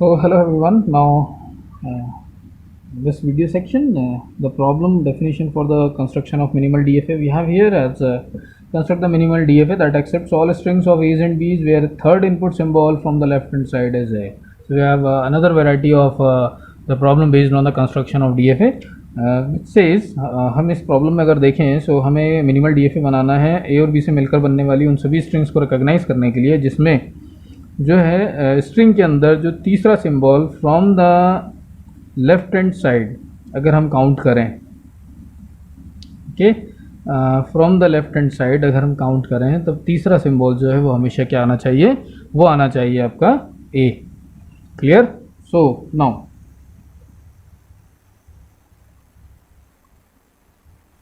So hello everyone. Now this video section, the problem definition for the construction of minimal DFA. We have here as construct the minimal DFA that accepts all strings of A's and B's where third input symbol from the left hand side is A. So we have another variety of the problem based on the construction of DFA. Which says हम इस problem में अगर देखें सो हमें minimal DFA बनाना है ए और B से मिलकर बनने वाली उन सभी स्ट्रिंग्स को रिकॉग्नाइज करने के लिए जिसमें जो है स्ट्रिंग के अंदर जो तीसरा symbol from the left hand side अगर हम काउंट करें, okay, from the left hand side अगर हम काउंट करें तब तीसरा सिंबल जो है वो हमेशा क्या आना चाहिए, वो आना चाहिए आपका ए। क्लियर? सो नाउ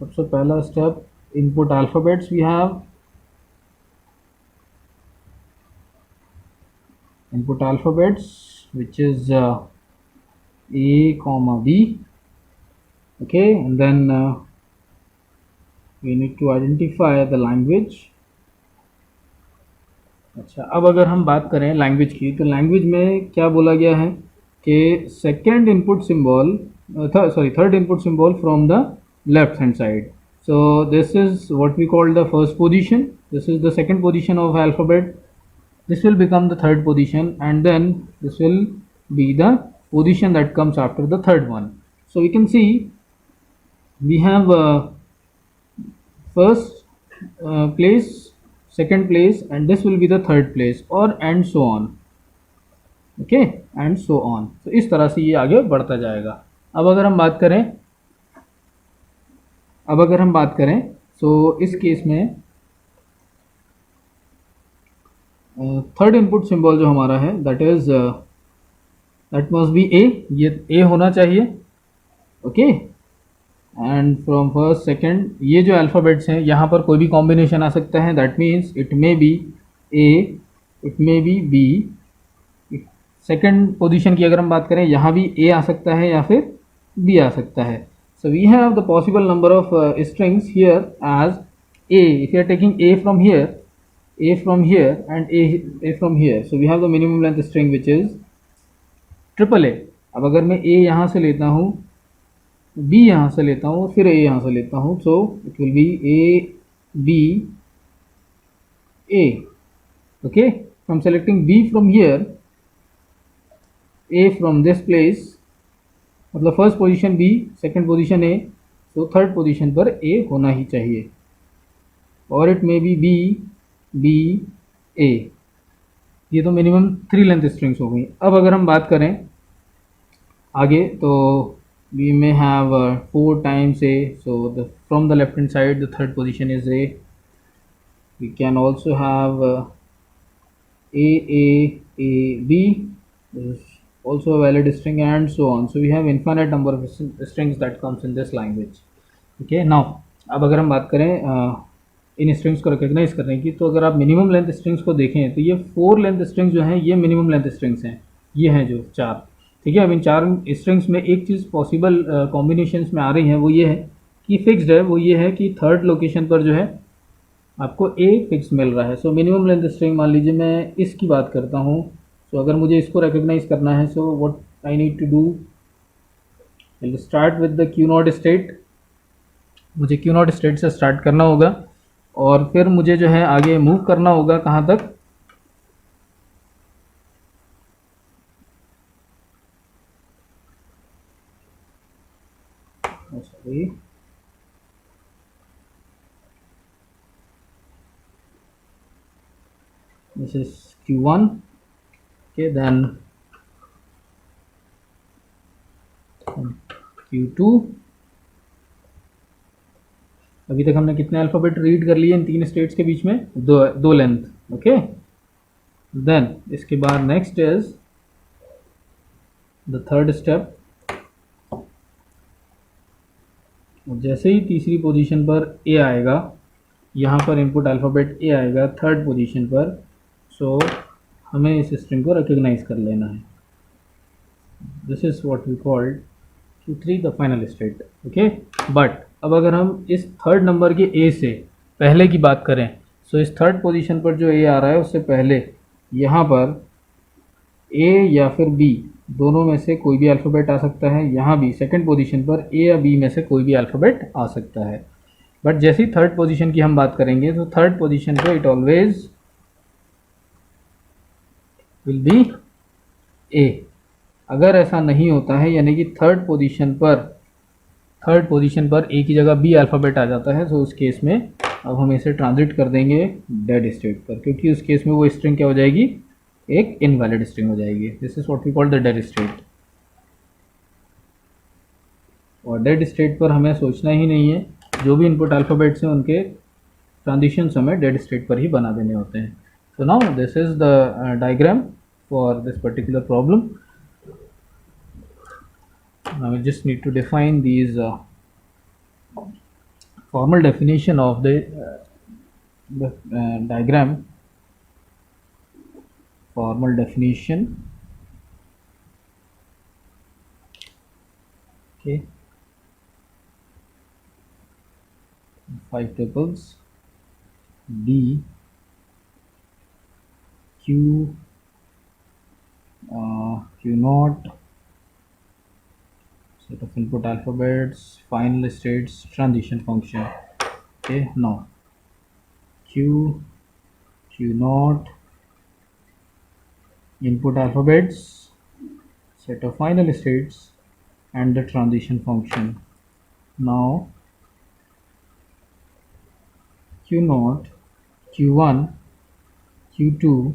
सबसे पहला step, input alphabets we have input alphabets which is A comma B, okay, and then we need to identify the language. अच्छा, अब अगर हम बात करें लैंग्वेज की तो लैंग्वेज में क्या बोला गया है कि second input symbol third input symbol from the left hand side. So this is what we call the first position. This is the second position of alphabet. This will become the third position and then this will be the position that comes after the third one. So we can see we have first place, second place, and this will be the third place, or and so on, okay, and so on. So इस तरह से ये आगे बढ़ता जाएगा. अब अगर हम बात करें तो इस केस में थर्ड इनपुट सिंबल जो हमारा है दैट मस्ट बी ए, ये ए होना चाहिए, okay. And from first second ये जो अल्फ़ाबेट्स हैं यहाँ पर कोई भी कॉम्बिनेशन आ सकता है. That means it may be A, it may be B. Second position की अगर हम बात करें यहाँ भी ए आ सकता है या फिर बी आ सकता है. So we have the possible number of strings here as A. If you are taking A from here, A from here and A from here, so we have the minimum length string which is AAA. अब अगर मैं A यहाँ से लेता हूँ, B यहाँ से लेता हूँ, फिर A यहाँ से लेता हूँ, so it will be A B A, okay. From selecting B from here, A from this place, मतलब first position B, second position A, so third position पर A होना ही चाहिए, और it may be B B A. ये तो minimum 3 length strings हो गई. अब अगर हम बात करें आगे तो we may have 4 times A. So the from the left hand side the third position is A. We can also have A A A B, also a valid string, and so on. So we have infinite number of strings that comes in this language, okay. Now अब अगर हम बात करें इन strings को recognise करने की, तो अगर आप मिनिमम लेंथ स्ट्रिंग्स को देखें तो ये 4 लेंथ स्ट्रिंग्स जो हैं ये मिनिमम लेंथ स्ट्रिंग्स हैं. ये हैं जो 4, ठीक है. अब इन 4 स्ट्रिंग्स में एक चीज़ पॉसिबल कॉम्बिनेशंस में आ रही है, वो ये है कि फिक्स्ड है, वो ये है कि थर्ड लोकेशन पर जो है आपको ए फिक्स मिल रहा है. सो मिनिमम लेंथ स्ट्रिंग मान लीजिए मैं इसकी बात करता हूँ. सो अगर मुझे इसको रिकॉग्नाइज करना है, so what I need to do, will start with the Q naught state. मुझे क्यू नॉट स्टेट से स्टार्ट करना होगा और फिर मुझे जो है आगे मूव करना होगा कहाँ तक, sorry, this is Q1, okay, then Q2. अभी तक हमने कितने अल्फ़ाबेट रीड कर लिए इन 3 स्टेट्स के बीच में? दो लेंथ, ओके. देन इसके बाद next is the third step. जैसे ही तीसरी पोजीशन पर ए आएगा, यहाँ पर इनपुट अल्फ़ाबेट ए आएगा थर्ड पोजीशन पर, सो हमें इस स्ट्रिंग को रिकॉग्नाइज कर लेना है. This is what we called Q3 the final state, okay. But अब अगर हम इस थर्ड नंबर के ए से पहले की बात करें, सो इस थर्ड पोजीशन पर जो ए आ रहा है उससे पहले यहाँ पर ए या फिर बी, दोनों में से कोई भी अल्फ़ाबेट आ सकता है। यहाँ भी सेकंड पोजीशन पर ए या बी में से कोई भी अल्फ़ाबेट आ सकता है। बट जैसे ही थर्ड पोजीशन की हम बात करेंगे तो थर्ड पोजीशन पे इट ऑलवेज विल बी ए। अगर ऐसा नहीं होता है, यानी कि थर्ड पोजीशन पर ए की जगह बी अल्फ़ाबेट आ जाता है, तो उस केस में अब हम इसे ट्रांजिट कर देंगे डेड स्टेट पर, क्योंकि उस केस में वो स्ट्रिंग क्या हो जाएगी, एक इनवैलिड स्ट्रिंग हो जाएगी। This is what we call the dead state. और डेड स्टेट पर हमें सोचना ही नहीं है, जो भी इनपुट अल्फ़ाबेट्स हैं उनके ट्रांजिशन हमें डेड स्टेट पर ही बना देने होते हैं। So now this is the diagram for this particular problem. Now we just need to define these formal definition of the diagram. Formal definition. Okay. 5 tuples B Q Q naught, set of input alphabets, final states, transition function. Okay, now Q naught, input alphabets, set of final states, and the transition function. Now Q naught, Q1, Q2,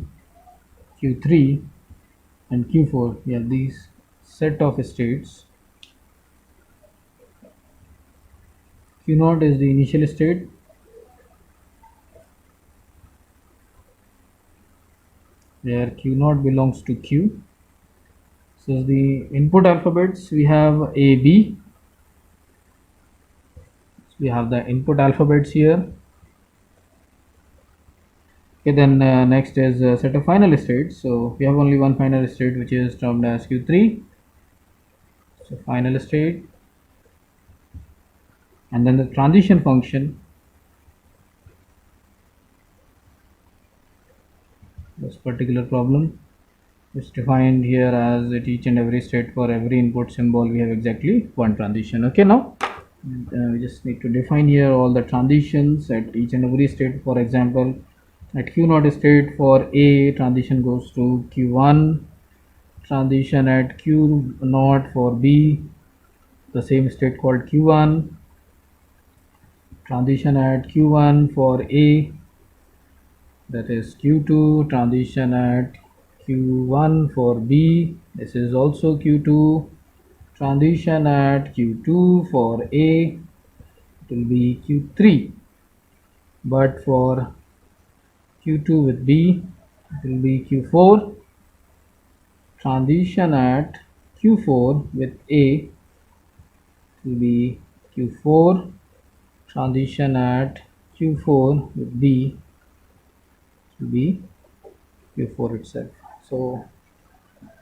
Q3, and Q4, yeah, these set of states. Q naught is the initial state, where Q naught belongs to Q. So the input alphabets, we have A, B. So we have the input alphabets here. Okay, then next is a set of final states. So we have only one final state, which is termed as Q3. So final state, and then the transition function. This particular problem is defined here as at each and every state, for every input symbol we have exactly one transition. Okay, now we just need to define here all the transitions at each and every state. For example, at Q naught state, for A, transition goes to Q1. Transition at Q naught for B, the same state called Q1. Transition at Q1 for A, that is Q2. Transition at Q1 for B, this is also Q2. Transition at Q2 for A, it will be Q3. But for Q2 with B, it will be Q4. Transition at Q4 with A, it will be Q4. Transition at Q4 with B will be Q4 itself. So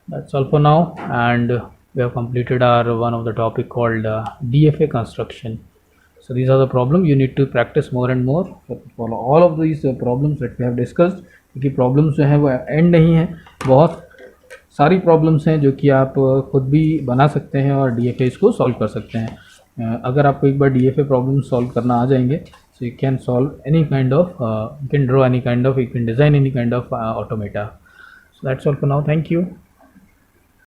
that's all for now, and we have completed our one of the topic called DFA construction. So these are the problems you need to practice more and more for all of these problems that we have discussed, क्योंकि problems जो है वो and नहीं है, बहुत सारी problems हैं जो कि आप खुद भी बना सकते हैं और DFA इसको सॉल्व कर सकते हैं। अगर आपको एक बार DFA प्रॉब्लम सॉल्व करना आ जाएंगे, so you can solve any kind of you can draw any kind of, you can design any kind of automata. So that's all for now. Thank you.